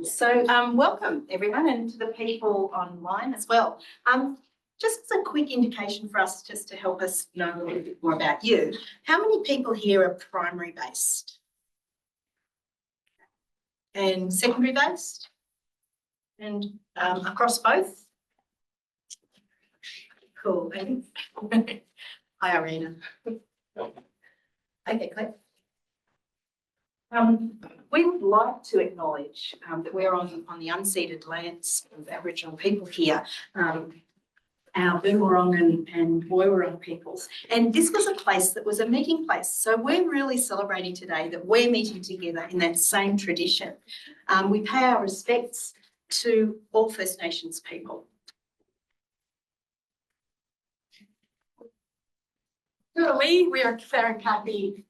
So welcome everyone, and to the people online as well. Just as a quick indication for us, just to help us know a little bit more about you, how many people here are primary based? And secondary based? And across both? Cool. Hi, Irina. Okay, Claire. We would like to acknowledge that we're on the unceded lands of Aboriginal people here, our Boonwurrung and Woiwurrung peoples. And this was a place that was a meeting place. So we're really celebrating today that we're meeting together in that same tradition. We pay our respects to all First Nations people. Who are we? We are Claire and Kathy.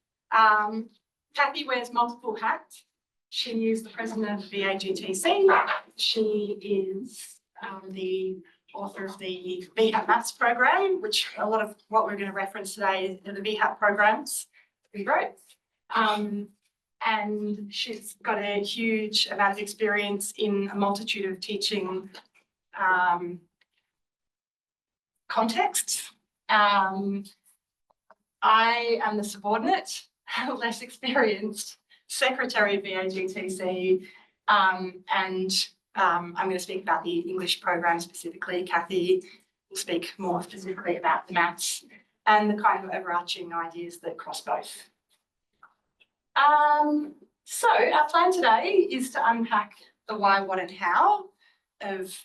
Kathy wears multiple hats. She is the president of the VHAP. She is the author of the VHAP maths program, which a lot of what we're going to reference today are the VHAP programs we wrote. And she's got a huge amount of experience in a multitude of teaching contexts. I am the subordinate, less experienced secretary of VHAP, and I'm going to speak about the English program specifically. Kathy will speak more specifically about the maths and the kind of overarching ideas that cross both. So our plan today is to unpack the why, what and how of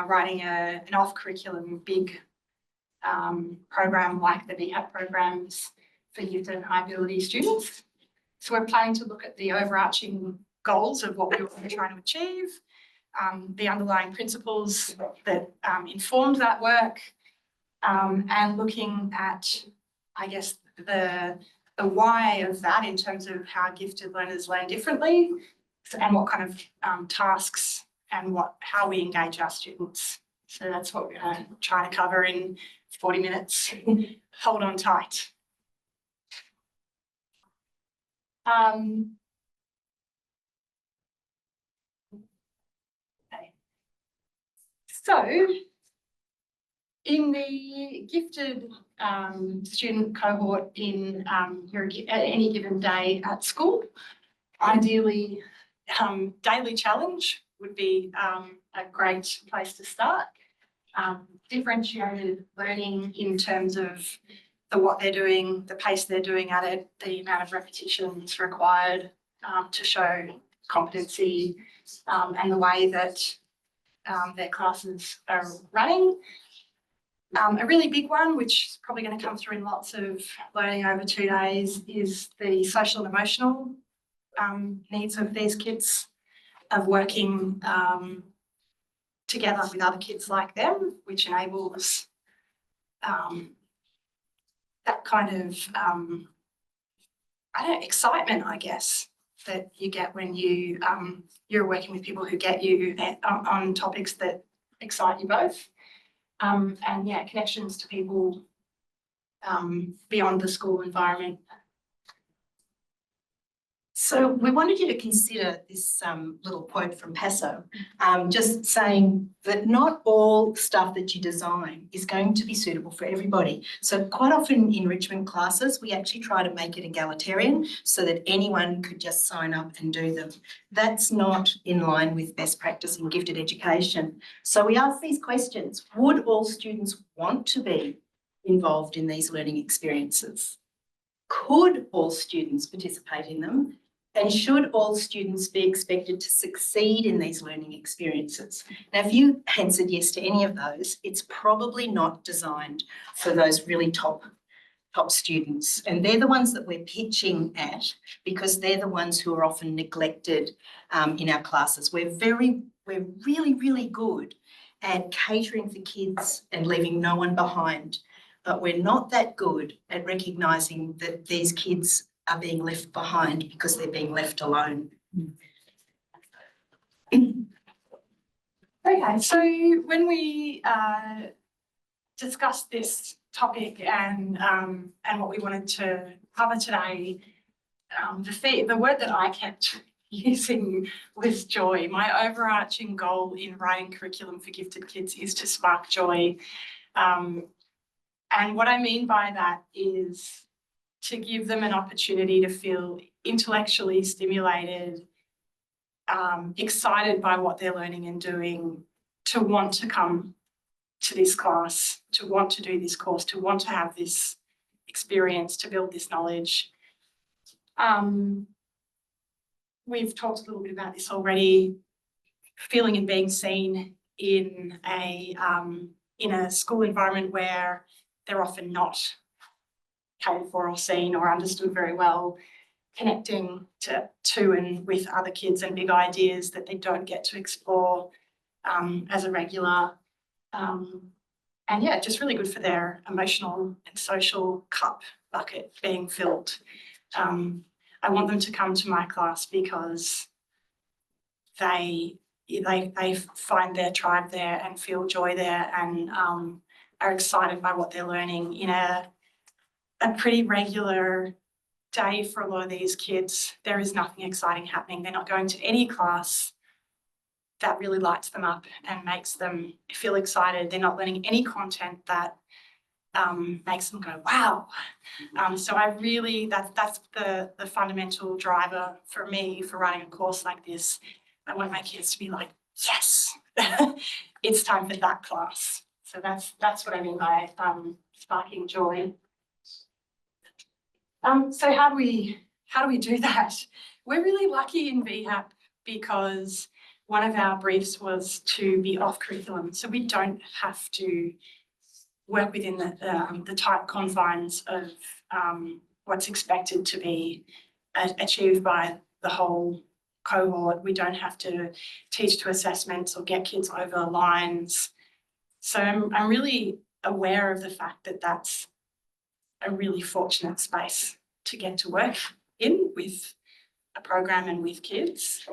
writing an off-curriculum big program like the VHAP programs for gifted and high ability students. So we're planning to look at the overarching goals of what we were trying to achieve, the underlying principles that informed that work, and looking at, I guess, the why of that in terms of how gifted learners learn differently, and what kind of tasks and how we engage our students. So that's what we're going to try to cover in 40 minutes. Hold on tight. Okay. So in the gifted student cohort in at any given day at school, ideally daily challenge would be a great place to start. Differentiated learning in terms of what they're doing, the pace they're doing at it, the amount of repetitions required to show competency, and the way that their classes are running. A really big one, which is probably going to come through in lots of learning over 2 days, is the social and emotional needs of these kids, of working together with other kids like them, which enables that kind of excitement, I guess, that you get when you're working with people who get you on topics that excite you both, and yeah, connections to people beyond the school environment. So we wanted you to consider this little quote from Paso, just saying that not all stuff that you design is going to be suitable for everybody. So quite often in enrichment classes, we actually try to make it egalitarian so that anyone could just sign up and do them. That's not in line with best practice in gifted education. So we ask these questions: would all students want to be involved in these learning experiences? Could all students participate in them? And should all students be expected to succeed in these learning experiences? Now, if you answered yes to any of those, it's probably not designed for those really top students. And they're the ones that we're pitching at, because they're the ones who are often neglected in our classes. We're really, really good at catering for kids and leaving no one behind. But we're not that good at recognising that these kids are being left behind because they're being left alone. Okay, so when we discussed this topic and what we wanted to cover today, the word that I kept using with joy. My overarching goal in writing curriculum for gifted kids is to spark joy. And what I mean by that is to give them an opportunity to feel intellectually stimulated, excited by what they're learning and doing, to want to come to this class, to want to do this course, to want to have this experience, to build this knowledge. We've talked a little bit about this already, feeling and being seen in a school environment where they're often not cared for or seen or understood very well, connecting to and with other kids and big ideas that they don't get to explore as a regular. And yeah, just really good for their emotional and social cup bucket being filled. I want them to come to my class because they find their tribe there and feel joy there and are excited by what they're learning in a pretty regular day. For a lot of these kids, there is nothing exciting happening. They're not going to any class that really lights them up and makes them feel excited. They're not learning any content that makes them go, wow. So I really, that's the fundamental driver for me for writing a course like this. I want my kids to be like, yes, it's time for that class. So that's what I mean by sparking joy. So how do we do that? We're really lucky in VHAP because one of our briefs was to be off curriculum. So we don't have to work within the tight confines of what's expected to be achieved by the whole cohort. We don't have to teach to assessments or get kids over lines. So I'm really aware of the fact that that's a really fortunate space to get to work in with a program and with kids.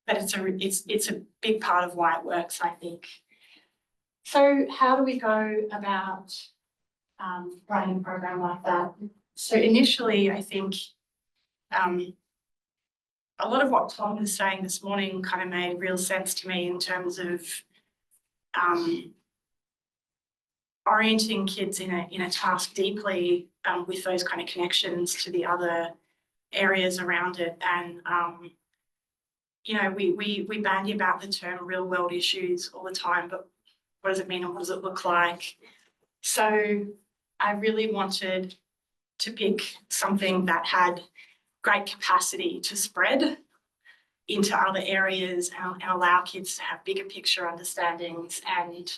But it's a big part of why it works, I think. So how do we go about writing a program like that? So initially, I think a lot of what Tom was saying this morning kind of made real sense to me in terms of orienting kids in a task deeply with those kind of connections to the other areas around it. And you know, we bandy about the term real world issues all the time, but what does it mean and what does it look like? So I really wanted to pick something that had great capacity to spread into other areas and allow kids to have bigger picture understandings and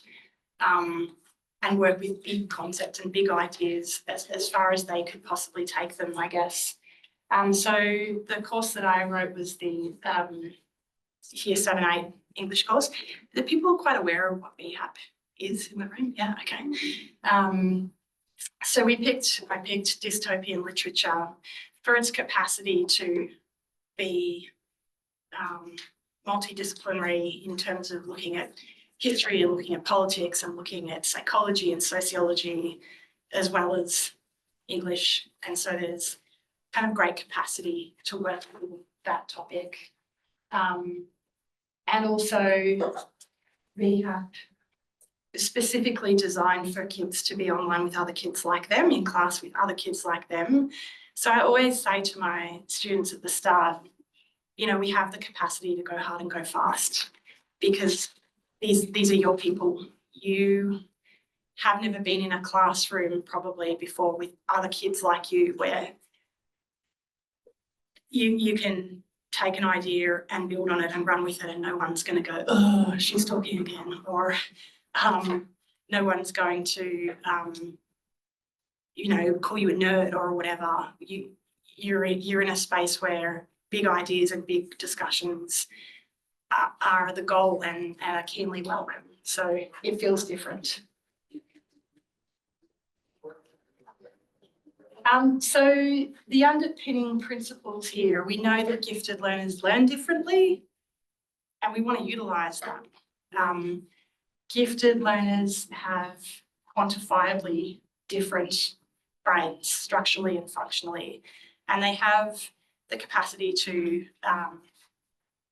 work with big concepts and big ideas as far as they could possibly take them, I guess. So the course that I wrote was the Year 7-8 English course. The people are quite aware of what VHAP is in the room. Yeah, okay. So I picked dystopian literature for its capacity to be multidisciplinary in terms of looking at history and looking at politics and looking at psychology and sociology as well as English. And so there's kind of great capacity to work with that topic. And also VHAP is specifically designed for kids to be online with other kids like them, in class with other kids like them. So I always say to my students at the start, you know, we have the capacity to go hard and go fast because these are your people. You have never been in a classroom probably before with other kids like you where you can take an idea and build on it and run with it and no one's going to go, oh, she's talking again, or no one's going to, you know, call you a nerd or whatever. You're in a space where big ideas and big discussions are the goal and are keenly welcome. So it feels different. So the underpinning principles here, we know that gifted learners learn differently and we want to utilise that. Gifted learners have quantifiably different brains, structurally and functionally, and they have the capacity to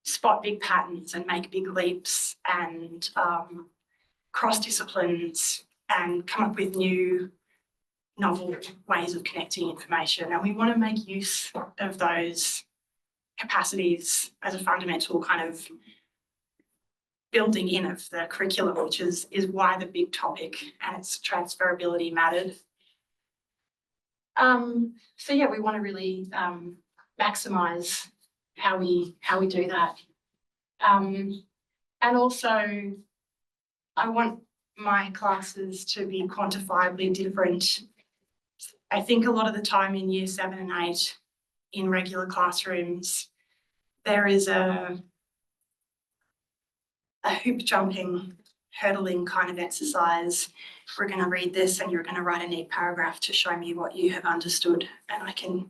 spot big patterns and make big leaps and cross disciplines and come up with new novel ways of connecting information. And we want to make use of those capacities as a fundamental kind of building in of the curriculum, which is why the big topic and its transferability mattered. So yeah, we want to really maximise how we do that. And also, I want my classes to be quantifiably different. I think a lot of the time in year 7 and 8 in regular classrooms, there is a hoop jumping, hurdling kind of exercise. We're going to read this and you're going to write a neat paragraph to show me what you have understood, and I can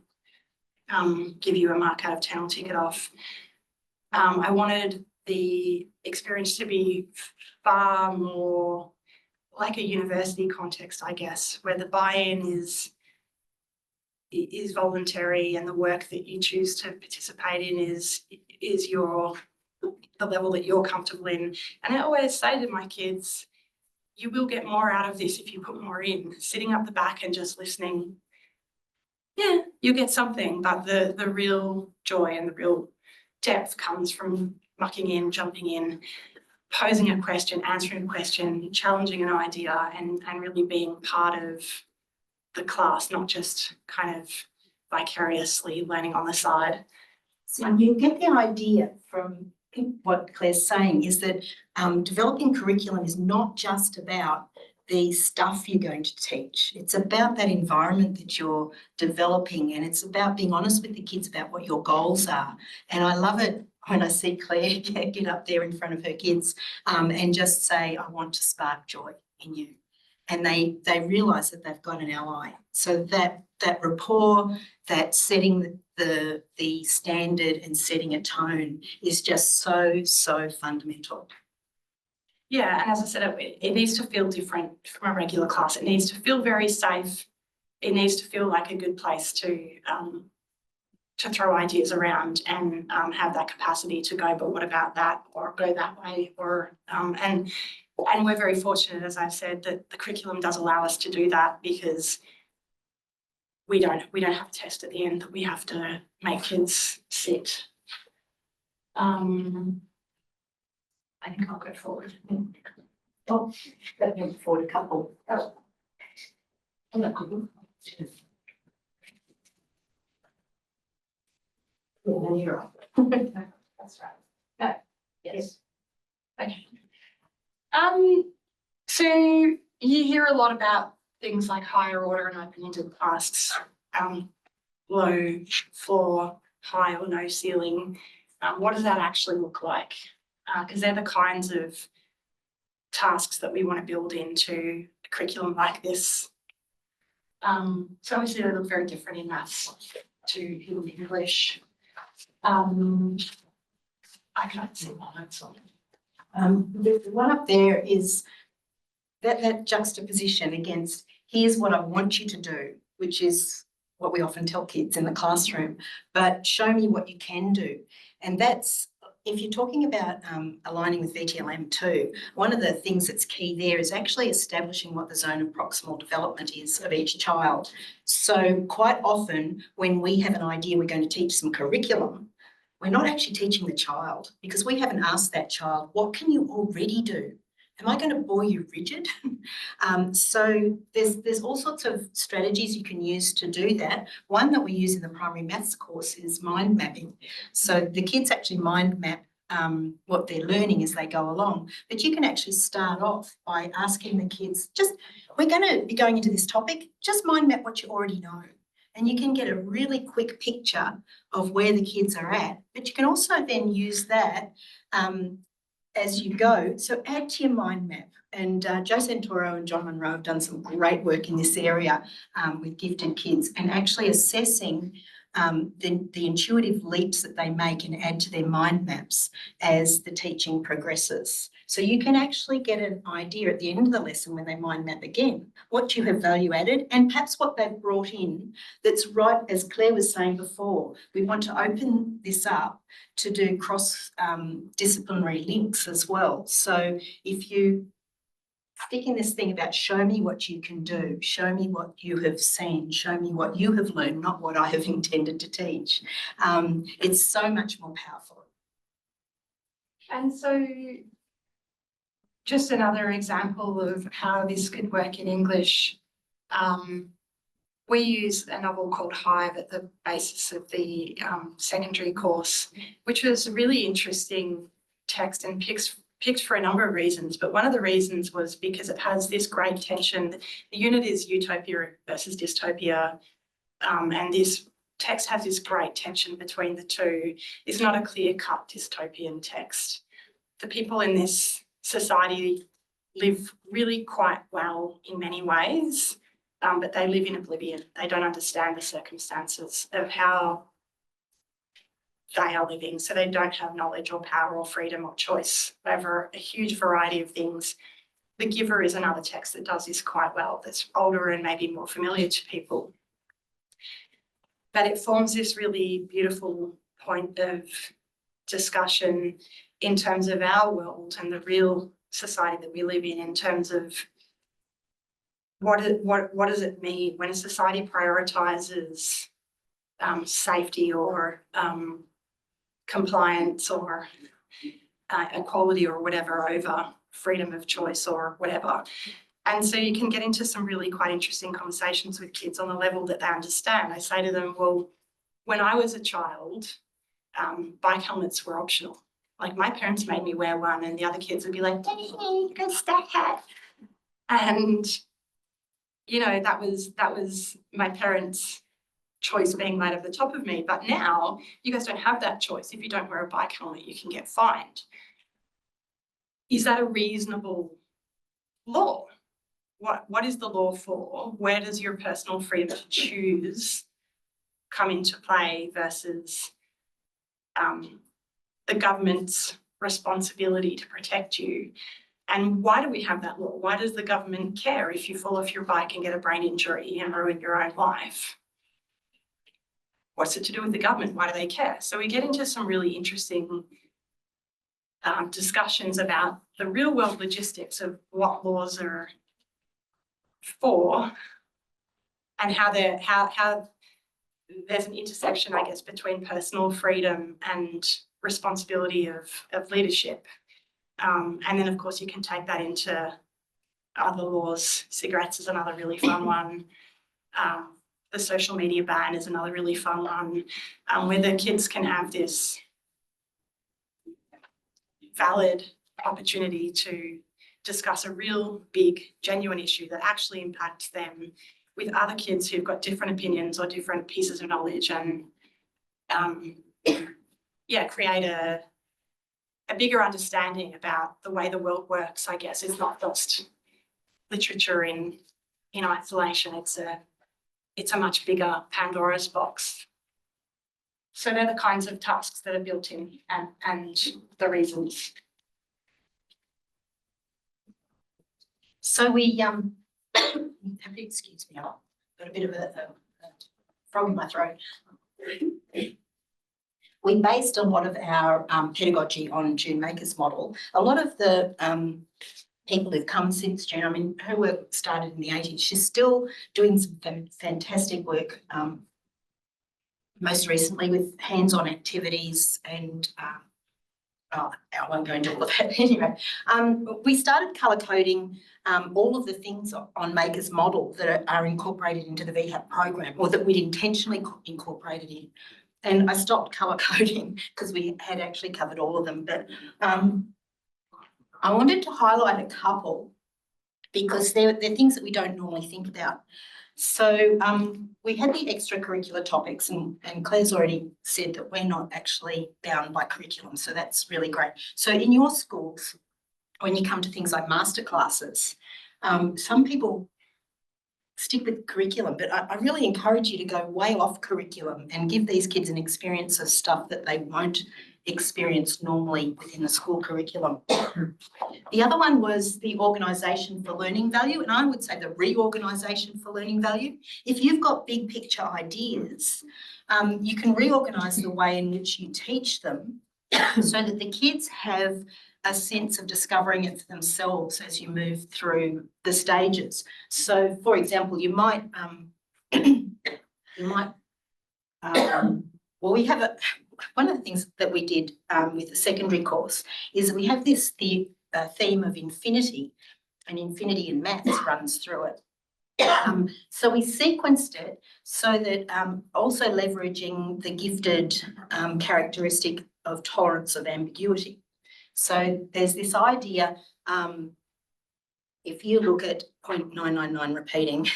give you a mark out of 10 or tick it off. I wanted the experience to be far more like a university context, I guess, where the buy-in is voluntary and the work that you choose to participate in is the level that you're comfortable in. And I always say to my kids, you will get more out of this if you put more in. Sitting up the back and just listening, yeah, you get something, but the real joy and the real depth comes from mucking in, jumping in, posing a question, answering a question, challenging an idea, and really being part of the class, not just kind of vicariously learning on the side. So you get the idea from what Claire's saying is that developing curriculum is not just about the stuff you're going to teach. It's about that environment that you're developing, and it's about being honest with the kids about what your goals are. And I love it when I see Claire get up there in front of her kids and just say, I want to spark joy in you. And they realise that they've got an ally. So that rapport, that setting the standard and setting a tone is just so fundamental. Yeah, and as I said, it needs to feel different from a regular class. It needs to feel very safe. It needs to feel like a good place to throw ideas around and have that capacity to go, but what about that, or go that way, or and we're very fortunate, as I've said, that the curriculum does allow us to do that, because we don't have a test at the end that we have to make kids sit. I think I'll go forward. Oh, let me forward a couple. Oh. Yeah, you're right. That's right. No. Yes. Okay. So you hear a lot about things like higher order and open-ended tasks, low floor, high or no ceiling. What does that actually look like? Because they're the kinds of tasks that we want to build into a curriculum like this. So obviously they look very different in maths to in English. I can't see my notes on. The one up there is that juxtaposition against here's what I want you to do, which is what we often tell kids in the classroom, but show me what you can do. And that's, if you're talking about aligning with VTLM too, one of the things that's key there is actually establishing what the zone of proximal development is of each child. So quite often when we have an idea we're going to teach some curriculum, we're not actually teaching the child, because we haven't asked that child, what can you already do? Am I going to bore you rigid? So there's all sorts of strategies you can use to do that. One that we use in the primary maths course is mind mapping. So the kids actually mind map what they're learning as they go along. But you can actually start off by asking the kids, we're going to be going into this topic, just mind map what you already know. And you can get a really quick picture of where the kids are at. But you can also then use that as you go. So add to your mind map. And Joe Santoro and John Monroe have done some great work in this area with gifted kids, and actually assessing the intuitive leaps that they make and add to their mind maps as the teaching progresses. So you can actually get an idea at the end of the lesson when they mind map again, what you have value added and perhaps what they've brought in that's right, as Claire was saying before, we want to open this up to do cross-disciplinary links as well. So if you stick in this thing about show me what you can do, show me what you have seen, show me what you have learned, not what I have intended to teach. It's so much more powerful. And so just another example of how this could work in English. We use a novel called Hive at the basis of the secondary course, which was a really interesting text and picked for a number of reasons, but one of the reasons was because it has this great tension. The unit is utopia versus dystopia, and this text has this great tension between the two. It's not a clear-cut dystopian text. The people in this society live really quite well in many ways, but they live in oblivion. They don't understand the circumstances of how they are living, so they don't have knowledge or power or freedom or choice over a huge variety of things. The Giver is another text that does this quite well, that's older and maybe more familiar to people. But it forms this really beautiful point of discussion in terms of our world and the real society that we live in terms of what does it mean when a society prioritises safety or compliance or equality or whatever over freedom of choice or whatever. And so you can get into some really quite interesting conversations with kids on the level that they understand. I say to them, well, when I was a child, bike helmets were optional. Like my parents made me wear one and the other kids would be like, Daddy, you got a stack hat. And, you know, that was my parents' choice being laid over the top of me. But now you guys don't have that choice. If you don't wear a bike helmet, you can get fined. Is that a reasonable law? What is the law for? Where does your personal freedom to choose come into play versus the government's responsibility to protect you? And why do we have that law? Why does the government care if you fall off your bike and get a brain injury and ruin your own life? What's it to do with the government? Why do they care? So we get into some really interesting discussions about the real world logistics of what laws are for and how there's an intersection, I guess, between personal freedom and responsibility of leadership. And then, of course, you can take that into other laws. Cigarettes is another really fun one. The social media ban is another really fun one, where the kids can have this valid opportunity to discuss a real big, genuine issue that actually impacts them with other kids who've got different opinions or different pieces of knowledge and, yeah, create a bigger understanding about the way the world works, I guess. It's not just literature in isolation. It's a much bigger Pandora's box. So they're the kinds of tasks that are built in and the reasons. So we, have to excuse me, I've got a bit of a frog in my throat. We based a lot of our pedagogy on June Maker's model. A lot of the people who've come since June, I mean, her work started in the 80s. She's still doing some fantastic work, most recently with hands-on activities and I won't go into all of that anyway. We started colour coding all of the things on Maker's model that are incorporated into the VHAP program or that we'd intentionally incorporated in. And I stopped colour coding because we had actually covered all of them. But I wanted to highlight a couple because they're things that we don't normally think about. So we had the extracurricular topics and Claire's already said that we're not actually bound by curriculum. So that's really great. So in your schools, when you come to things like masterclasses, some people stick with curriculum, but I really encourage you to go way off curriculum and give these kids an experience of stuff that they won't experience normally within the school curriculum. The other one was the organisation for learning value, and I would say the reorganisation for learning value. If you've got big picture ideas, you can reorganise the way in which you teach them so that the kids have a sense of discovering it for themselves as you move through the stages. So, for example, you might, well, we have one of the things that we did with the secondary course is we have this theme of infinity, and infinity in maths runs through it. So we sequenced it so that also leveraging the gifted characteristic of tolerance of ambiguity. So there's this idea, if you look at 0.999 repeating,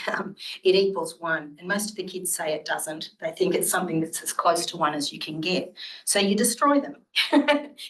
it equals 1, and most of the kids say it doesn't. They think it's something that's as close to 1 as you can get. So you destroy them.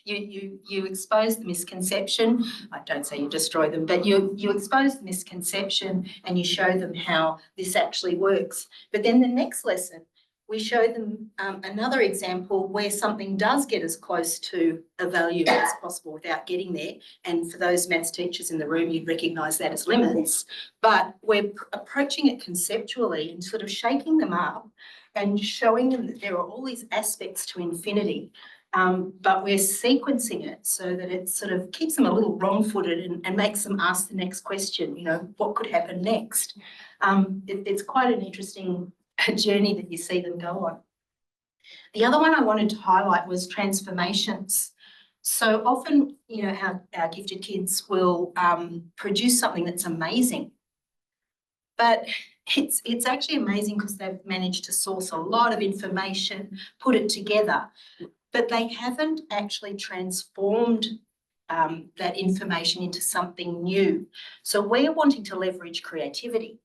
you expose the misconception. I don't say you destroy them, but you expose the misconception and you show them how this actually works. But then the next lesson, we show them another example where something does get as close to a value as possible without getting there. And for those maths teachers in the room, you'd recognise that as limits. But we're approaching it conceptually and sort of shaking them up and showing them that there are all these aspects to infinity. But we're sequencing it so that it sort of keeps them a little wrong-footed and makes them ask the next question, you know, what could happen next? It's quite an interesting journey that you see them go on. The other one I wanted to highlight was transformations. So often, you know, our gifted kids will produce something that's amazing, but it's actually amazing because they've managed to source a lot of information, put it together, but they haven't actually transformed that information into something new. So we're wanting to leverage creativity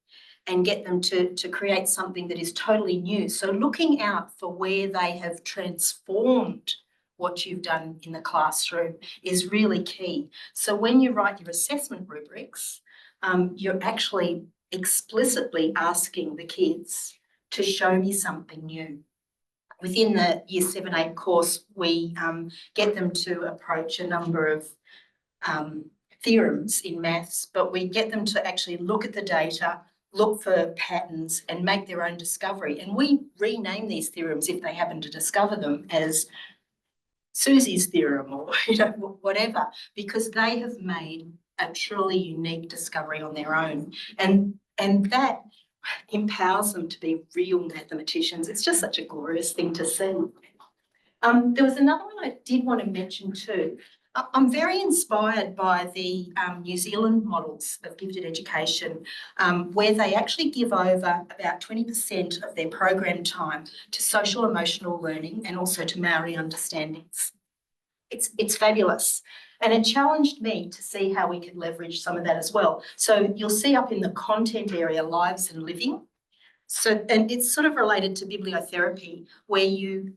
and get them to create something that is totally new. So looking out for where they have transformed what you've done in the classroom is really key. So when you write your assessment rubrics, you're actually explicitly asking the kids to show me something new. Within the Year 7-8 course, we get them to approach a number of theorems in maths, but we get them to actually look at the data, look for patterns and make their own discovery. And we rename these theorems, if they happen to discover them, as Susie's theorem or, you know, whatever, because they have made a truly unique discovery on their own. And that empowers them to be real mathematicians. It's just such a glorious thing to see. There was another one I did want to mention too. I'm very inspired by the New Zealand models of gifted education, where they actually give over about 20% of their program time to social emotional learning and also to Maori understandings. It's fabulous. And it challenged me to see how we could leverage some of that as well. So you'll see up in the content area, lives and living. So, and it's sort of related to bibliotherapy, where you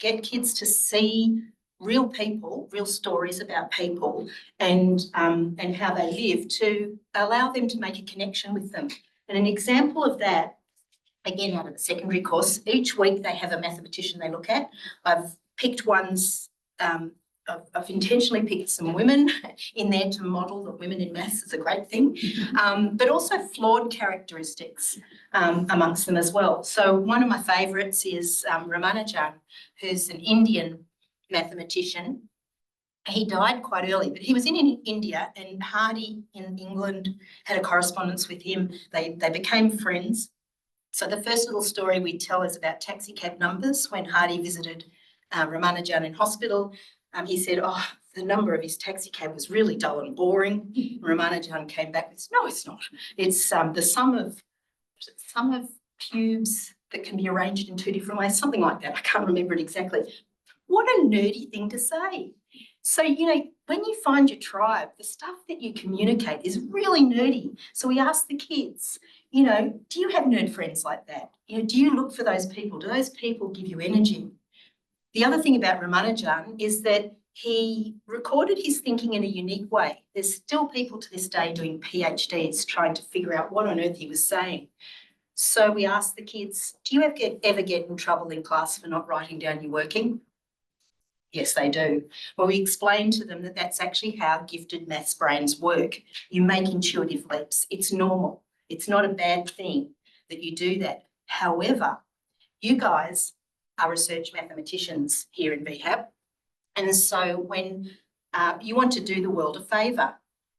get kids to see real people, real stories about people and how they live, to allow them to make a connection with them. And an example of that, again, out of the secondary course, each week they have a mathematician they look at. I've picked ones, I've intentionally picked some women in there to model that women in maths is a great thing, but also flawed characteristics amongst them as well. So one of my favourites is Ramanujan, who's an Indian mathematician. He died quite early, but he was in India, and Hardy in England had a correspondence with him. They became friends. So the first little story we tell is about taxi cab numbers. When Hardy visited Ramanujan in hospital, he said, oh, the number of his taxi cab was really dull and boring. Ramanujan came back with, no, it's not. It's the sum of cubes that can be arranged in 2 different ways, something like that. I can't remember it exactly. What a nerdy thing to say. So, you know, when you find your tribe, the stuff that you communicate is really nerdy. So we ask the kids, you know, do you have nerd friends like that? You know, do you look for those people? Do those people give you energy? The other thing about Ramanujan is that he recorded his thinking in a unique way. There's still people to this day doing PhDs trying to figure out what on earth he was saying. So we asked the kids, do you ever get in trouble in class for not writing down your working? Yes, they do. Well, we explained to them that that's actually how gifted maths brains work. You make intuitive leaps. It's normal. It's not a bad thing that you do that. However, you guys are research mathematicians here in VHAP. And so when you want to do the world a favour,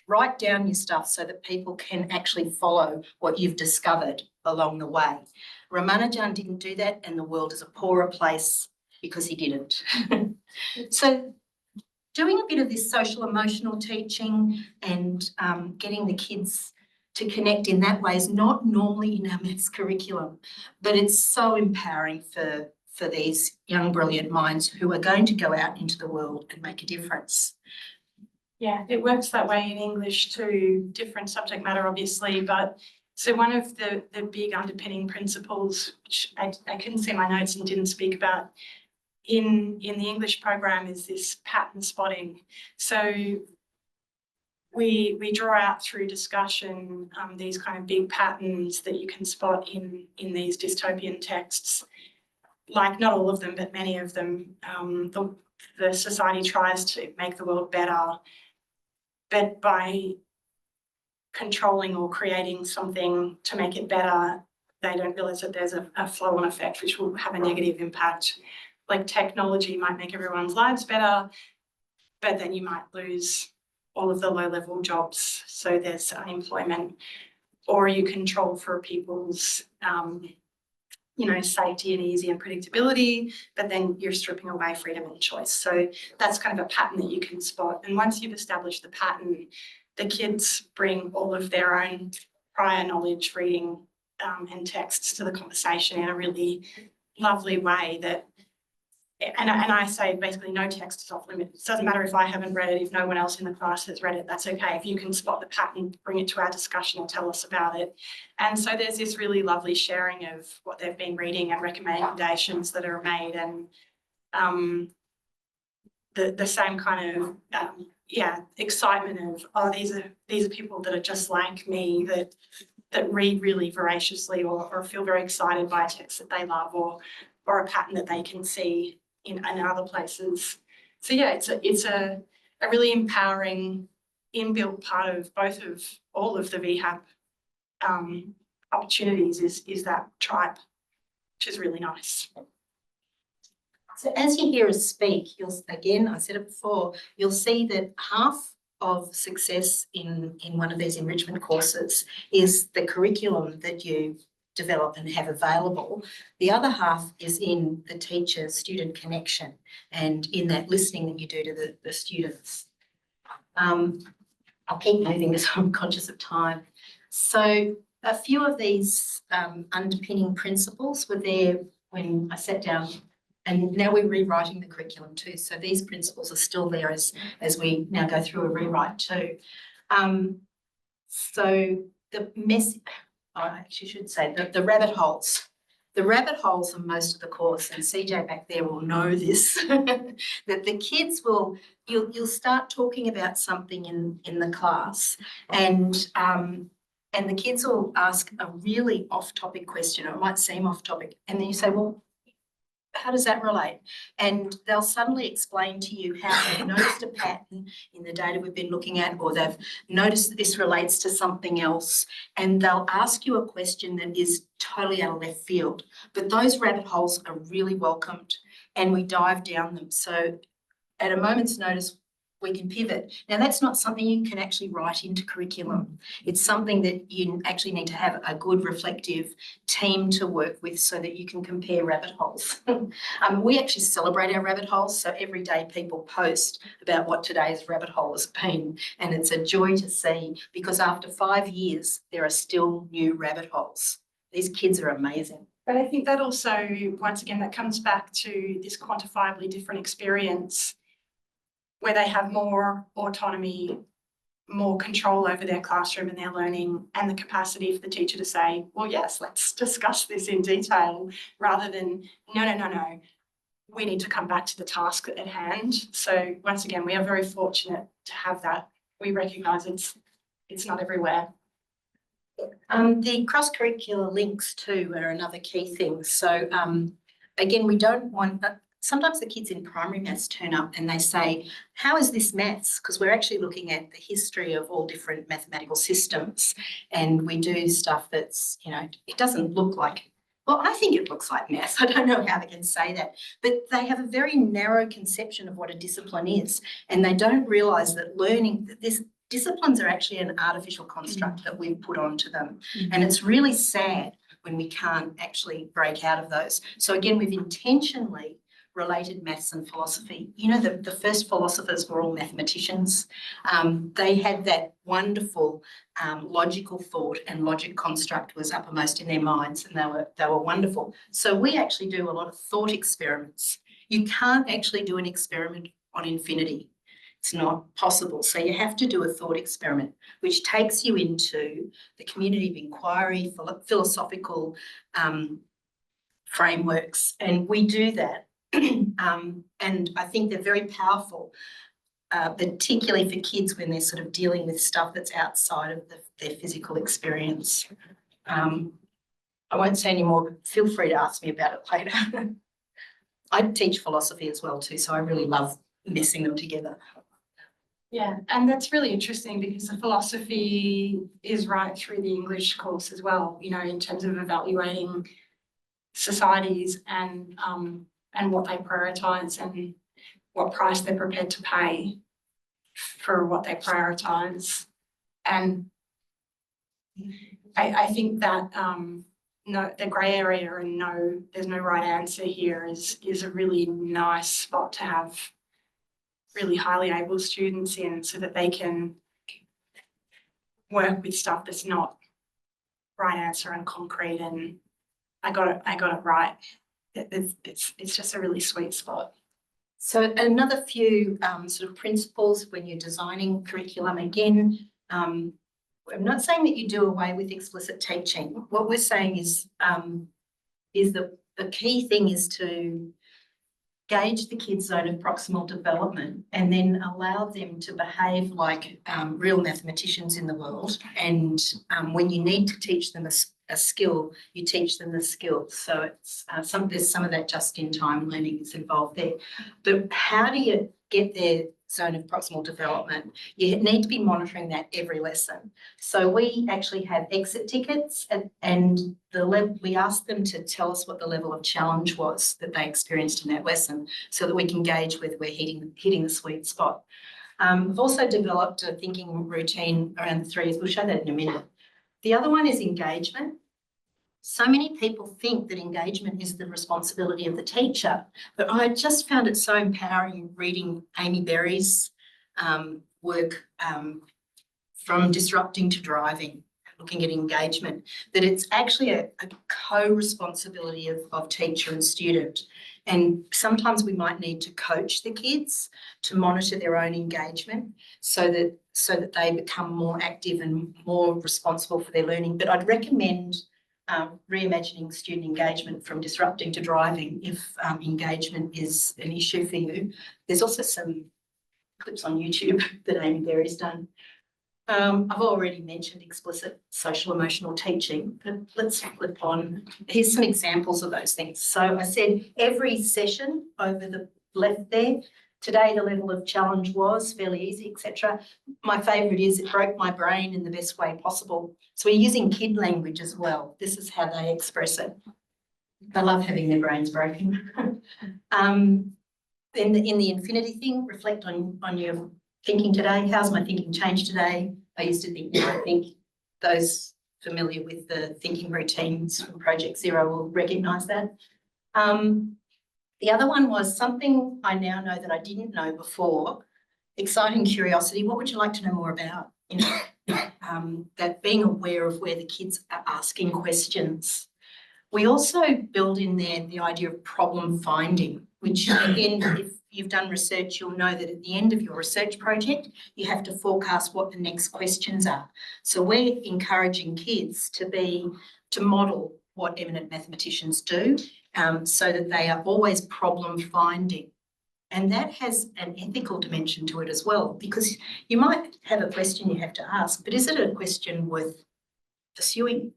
write down your stuff so that people can actually follow what you've discovered along the way. Ramanujan didn't do that, and the world is a poorer place because he didn't. So doing a bit of this social emotional teaching and getting the kids to connect in that way is not normally in our maths curriculum, but it's so empowering for these young, brilliant minds who are going to go out into the world and make a difference. Yeah, it works that way in English too, different subject matter, obviously, but so one of the big underpinning principles, which I couldn't see my notes and didn't speak about in the English program, is this pattern spotting. So we draw out through discussion these kind of big patterns that you can spot in these dystopian texts. Like not all of them, but many of them. The society tries to make the world better, but by controlling or creating something to make it better, they don't realise that there's a flow-on effect which will have a negative impact. Like technology might make everyone's lives better, but then you might lose all of the low-level jobs, so there's unemployment, or you control for people's safety and ease and predictability, but then you're stripping away freedom and choice. So that's kind of a pattern that you can spot. And once you've established the pattern, the kids bring all of their own prior knowledge, reading and texts to the conversation in a really lovely way that, and I say basically no text is off limits. It doesn't matter if I haven't read it, if no one else in the class has read it, that's okay. If you can spot the pattern, bring it to our discussion and tell us about it. And so there's this really lovely sharing of what they've been reading and recommendations that are made, and the same kind of excitement of, oh, these are people that are just like me, that read really voraciously or feel very excited by a text that they love, or a pattern that they can see in other places. So yeah, it's a really empowering inbuilt part of all of the VHAP opportunities is that tribe, which is really nice. So as you hear us speak, again, I said it before, you'll see that half of success in one of these enrichment courses is the curriculum that you develop and have available. The other half is in the teacher-student connection and in that listening that you do to the students. I'll keep moving because I'm conscious of time. So a few of these underpinning principles were there when I sat down, and now we're rewriting the curriculum too. So these principles are still there as we now go through a rewrite too. So the I actually should say the rabbit holes. The rabbit holes are most of the course, and CJ back there will know this, that the kids you'll start talking about something in the class, and the kids will ask a really off-topic question, or it might seem off-topic, and then you say, well, how does that relate? And they'll suddenly explain to you how they've noticed a pattern in the data we've been looking at, or they've noticed that this relates to something else, and they'll ask you a question that is totally out of left field. But those rabbit holes are really welcomed, and we dive down them. So at a moment's notice, we can pivot. Now, that's not something you can actually write into curriculum. It's something that you actually need to have a good reflective team to work with so that you can compare rabbit holes. We actually celebrate our rabbit holes, so every day people post about what today's rabbit hole has been, and it's a joy to see, because after 5 years, there are still new rabbit holes. These kids are amazing. But I think that also, once again, that comes back to this quantifiably different experience where they have more autonomy, more control over their classroom and their learning, and the capacity for the teacher to say, well, yes, let's discuss this in detail, rather than, no, we need to come back to the task at hand. So once again, we are very fortunate to have that. We recognise it's not everywhere. The cross-curricular links too are another key thing. So again, we don't want sometimes the kids in primary maths turn up and they say, how is this maths? Because we're actually looking at the history of all different mathematical systems, and we do stuff that's, you know, it doesn't look like, well, I think it looks like maths. I don't know how they can say that, but they have a very narrow conception of what a discipline is, and they don't realise that learning that this disciplines are actually an artificial construct that we've put onto them. And it's really sad when we can't actually break out of those. So again, we've intentionally related maths and philosophy. You know, the first philosophers were all mathematicians. They had that wonderful logical thought, and logic construct was uppermost in their minds, and they were wonderful. So we actually do a lot of thought experiments. You can't actually do an experiment on infinity. It's not possible. So you have to do a thought experiment, which takes you into the community of inquiry, philosophical frameworks, and we do that. And I think they're very powerful, particularly for kids when they're sort of dealing with stuff that's outside of their physical experience. I won't say any more, but feel free to ask me about it later. I teach philosophy as well too, so I really love messing them together. Yeah, and that's really interesting because the philosophy is right through the English course as well, you know, in terms of evaluating societies and what they prioritise and what price they're prepared to pay for what they prioritise. And I think that no, the grey area and there's no right answer here is a really nice spot to have really highly able students in, so that they can work with stuff that's not right answer and concrete and I got it right. It's just a really sweet spot. So another few sort of principles when you're designing curriculum. Again, I'm not saying that you do away with explicit teaching. What we're saying is the key thing is to gauge the kids' zone of proximal development and then allow them to behave like real mathematicians in the world. And when you need to teach them a skill, you teach them the skill. So it's there's some of that just-in-time learning is involved there. But how do you get their zone of proximal development? You need to be monitoring that every lesson. So we actually have exit tickets, and we ask them to tell us what the level of challenge was that they experienced in that lesson, so that we can gauge whether we're hitting the sweet spot. We've also developed a thinking routine around the 3 years. We'll show that in a minute. The other one is engagement. So many people think that engagement is the responsibility of the teacher, but I just found it so empowering reading Amy Berry's work from Disrupting to Driving, looking at engagement, that it's actually a co-responsibility of teacher and student. And sometimes we might need to coach the kids to monitor their own engagement so that they become more active and more responsible for their learning. But I'd recommend reimagining student engagement from Disrupting to Driving if engagement is an issue for you. There's also some clips on YouTube that Amy Berry's done. I've already mentioned explicit social emotional teaching, but let's flip on. Here's some examples of those things. So I said every session over the left there. Today, the level of challenge was fairly easy, etc. My favourite is it broke my brain in the best way possible. So we're using kid language as well. This is how they express it. They love having their brains broken. In the infinity thing, reflect on your thinking today. How's my thinking changed today? I used to think, now I think. Those familiar with the thinking routines from Project Zero will recognise that. The other one was something I now know that I didn't know before, exciting curiosity. What would you like to know more about? You know, that being aware of where the kids are asking questions. We also build in there the idea of problem finding, which again, if you've done research, you'll know that at the end of your research project, you have to forecast what the next questions are. So we're encouraging kids to model what eminent mathematicians do so that they are always problem finding. And that has an ethical dimension to it as well, because you might have a question you have to ask, but is it a question worth pursuing?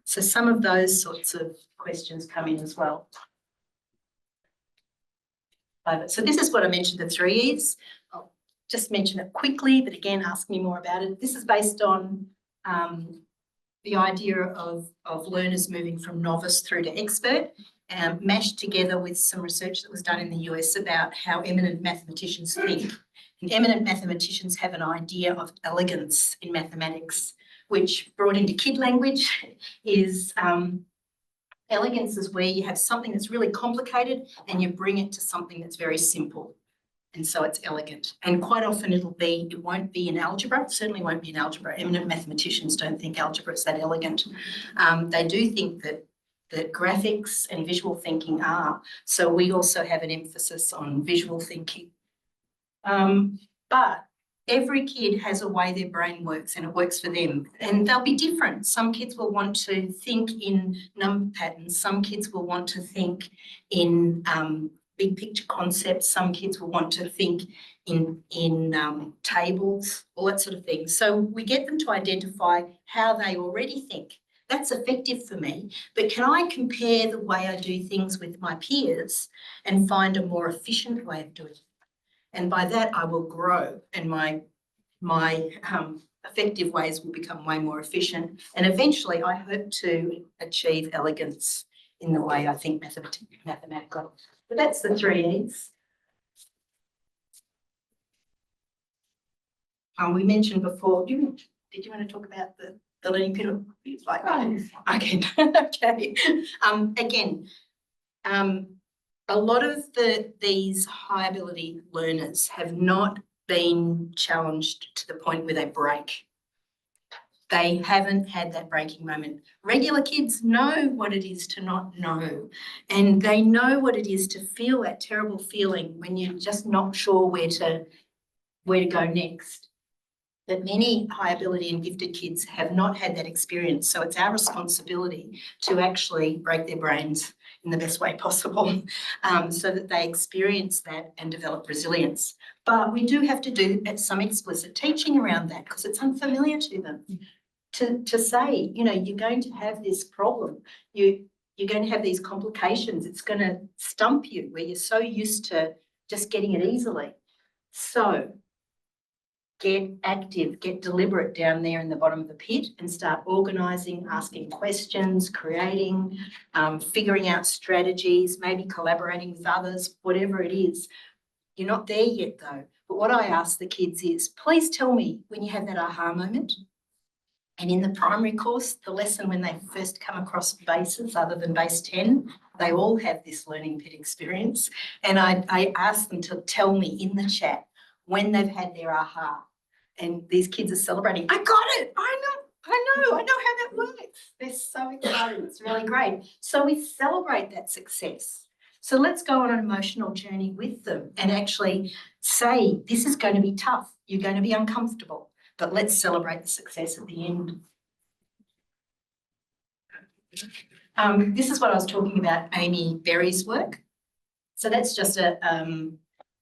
So some of those sorts of questions come in as well. So this is what I mentioned, the 3 E's. I'll just mention it quickly, but again, ask me more about it. This is based on the idea of learners moving from novice through to expert, mashed together with some research that was done in the US about how eminent mathematicians think. And eminent mathematicians have an idea of elegance in mathematics, which brought into kid language is elegance is where you have something that's really complicated and you bring it to something that's very simple. And so it's elegant. And quite often it won't be in algebra, it certainly won't be in algebra. Eminent mathematicians don't think algebra is that elegant. They do think that graphics and visual thinking are. So we also have an emphasis on visual thinking. But every kid has a way their brain works and it works for them. And they'll be different. Some kids will want to think in number patterns. Some kids will want to think in big picture concepts. Some kids will want to think in tables, all that sort of thing. So we get them to identify how they already think. That's effective for me, but can I compare the way I do things with my peers and find a more efficient way of doing it? And by that I will grow and my effective ways will become way more efficient. And eventually I hope to achieve elegance in the way I think mathematically. But that's the 3 E's. We mentioned before, did you want to talk about the learning pit? Like, okay, okay. Again, a lot of these high ability learners have not been challenged to the point where they break. They haven't had that breaking moment. Regular kids know what it is to not know, and they know what it is to feel that terrible feeling when you're just not sure where to go next. But many high ability and gifted kids have not had that experience. So it's our responsibility to actually break their brains in the best way possible so that they experience that and develop resilience. But we do have to do some explicit teaching around that because it's unfamiliar to them. To say, you know, you're going to have this problem, you're going to have these complications, it's going to stump you where you're so used to just getting it easily. So get active, get deliberate down there in the bottom of the pit and start organising, asking questions, creating, figuring out strategies, maybe collaborating with others, whatever it is. You're not there yet though. But what I ask the kids is, please tell me when you have that aha moment. And in the primary course, the lesson when they first come across bases other than base 10, they all have this learning pit experience. And I ask them to tell me in the chat when they've had their aha. And these kids are celebrating. I got it. I know how that works. They're so excited. It's really great. So we celebrate that success. So let's go on an emotional journey with them and actually say, this is going to be tough. You're going to be uncomfortable. But let's celebrate the success at the end. This is what I was talking about, Amy Berry's work. So that's just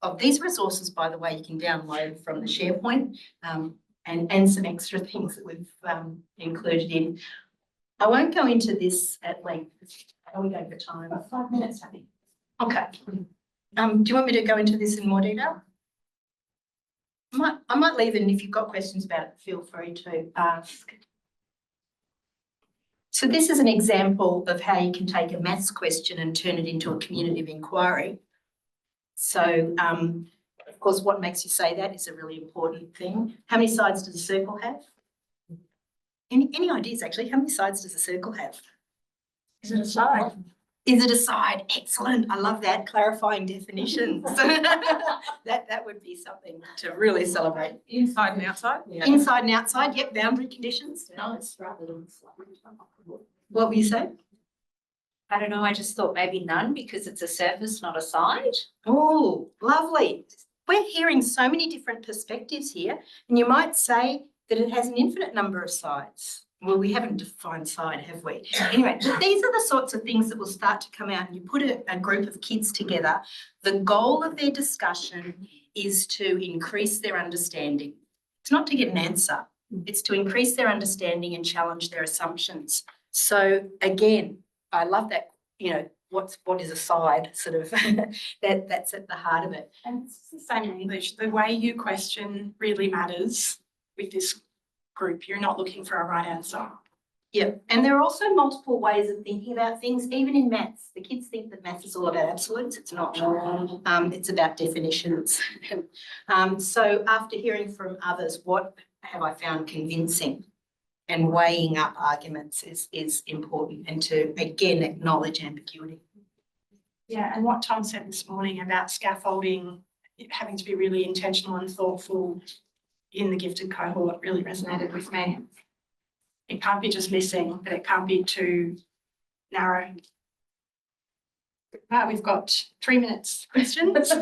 of these resources, by the way, you can download from the SharePoint and some extra things that we've included in. I won't go into this at length. How are we going for time? About 5 minutes, I think. Okay. Do you want me to go into this in more detail? I might leave it, and if you've got questions about it, feel free to ask. So this is an example of how you can take a maths question and turn it into a community of inquiry. So, of course, what makes you say that is a really important thing. How many sides does a circle have? Any ideas, actually? How many sides does a circle have? Is it a side? Is it a side? Excellent. I love that. Clarifying definitions. that would be something to really celebrate. Inside and outside? Yeah. Inside and outside, yep. Boundary conditions. Nice. What were you saying? I don't know, I just thought maybe none because it's a surface, not a side. Oh, lovely. We're hearing so many different perspectives here, and you might say that it has an infinite number of sides. Well, we haven't defined side, have we? Anyway, these are the sorts of things that will start to come out, and you put a group of kids together. The goal of their discussion is to increase their understanding. It's not to get an answer. It's to increase their understanding and challenge their assumptions. So again, I love that, you know, what is a side sort of that's at the heart of it. And it's the same in English. The way you question really matters with this group. You're not looking for a right answer. Yeah, and there are also multiple ways of thinking about things, even in maths. The kids think that maths is all about absolutes. It's not. It's about definitions. So after hearing from others, what have I found convincing? And weighing up arguments is important, and to, again, acknowledge ambiguity. Yeah, and what Tom said this morning about scaffolding, having to be really intentional and thoughtful in the gifted cohort really resonated with me. It can't be just missing, but it can't be too narrow. We've got 3 minutes. Questions?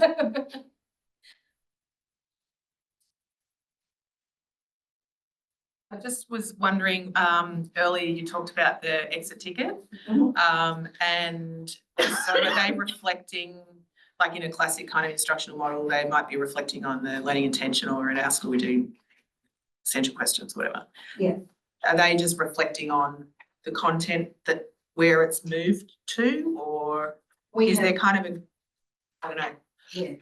I just was wondering, earlier you talked about the exit ticket. And so are they reflecting, like in a classic kind of instructional model, they might be reflecting on the learning intention, or at our school we do essential questions, whatever. Yeah. Are they just reflecting on the content that where it's moved to, or is there kind of a, I don't know. Yeah.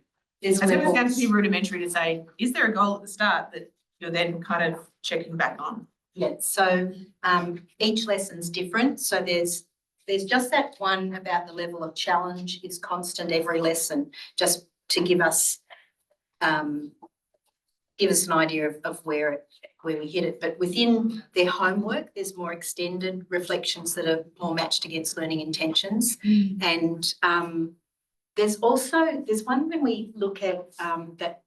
As if it's going to be rudimentary to say, is there a goal at the start that you're then kind of checking back on? Yeah, so each lesson's different. So there's just that one about the level of challenge is constant every lesson, just to give us an idea of where we hit it. But within their homework, there's more extended reflections that are more matched against learning intentions. And there's one when we look at that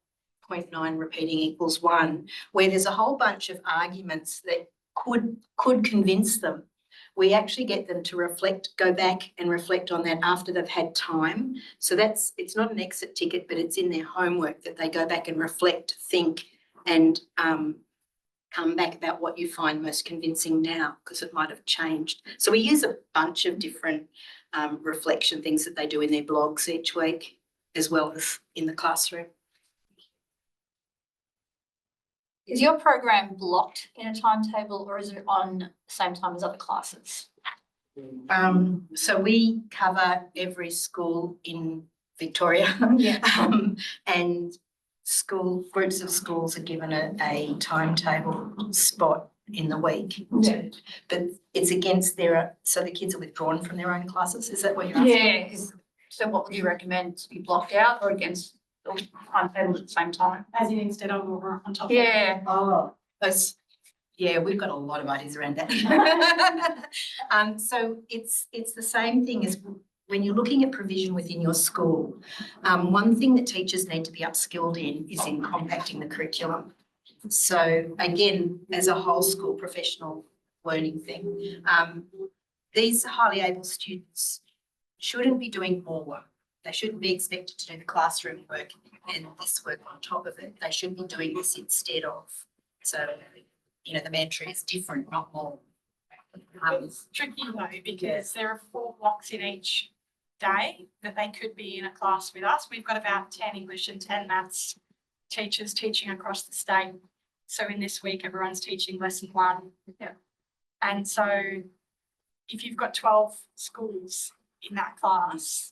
0.9 repeating equals 1, where there's a whole bunch of arguments that could convince them. We actually get them to go back and reflect on that after they've had time. So it's not an exit ticket, but it's in their homework that they go back and reflect, think, and come back about what you find most convincing now, because it might have changed. So we use a bunch of different reflection things that they do in their blogs each week, as well as in the classroom. Is your program blocked in a timetable, or is it on the same time as other classes? So we cover every school in Victoria. Yeah. And groups of schools are given a timetable spot in the week. Yeah. But it's against so the kids are withdrawn from their own classes. Is that what you're asking? Yeah. So what would you recommend, to be blocked out or against the timetable at the same time? As in instead of or on top of Yeah. Oh, yeah, we've got a lot of ideas around that. So it's the same thing as when you're looking at provision within your school. One thing that teachers need to be upskilled in is in compacting the curriculum. So again, as a whole school professional learning thing, these highly able students shouldn't be doing more work. They shouldn't be expected to do the classroom work and this work on top of it. They should be doing this instead of. So, you know, the mantra is different, not more. It's tricky though, because there are 4 blocks in each day that they could be in a class with us. We've got about 10 English and 10 maths teachers teaching across the state. So in this week, everyone's teaching lesson 1. Yeah. And so if you've got 12 schools in that class,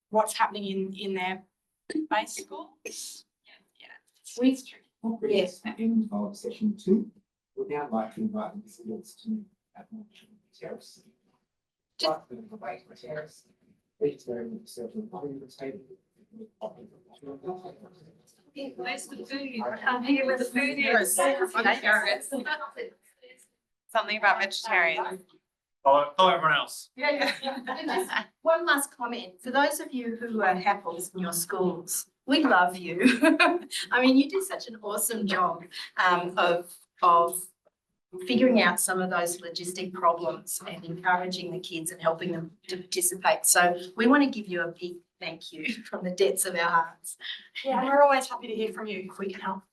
what's happening in their base schools? Yeah. It's tricky. Yes. In session 2, we'd now like to invite the students to have more terrace. Terrace. Each very certain body of the table. Where's the food? I can't hear where the food is. Something about vegetarian. Follow everyone else. Yeah. One last comment. For those of you who are HAPs in your schools, we love you. I mean, you do such an awesome job of figuring out some of those logistic problems and encouraging the kids and helping them to participate. So we want to give you a big thank you from the depths of our hearts. Yeah, and we're always happy to hear from you if we can help.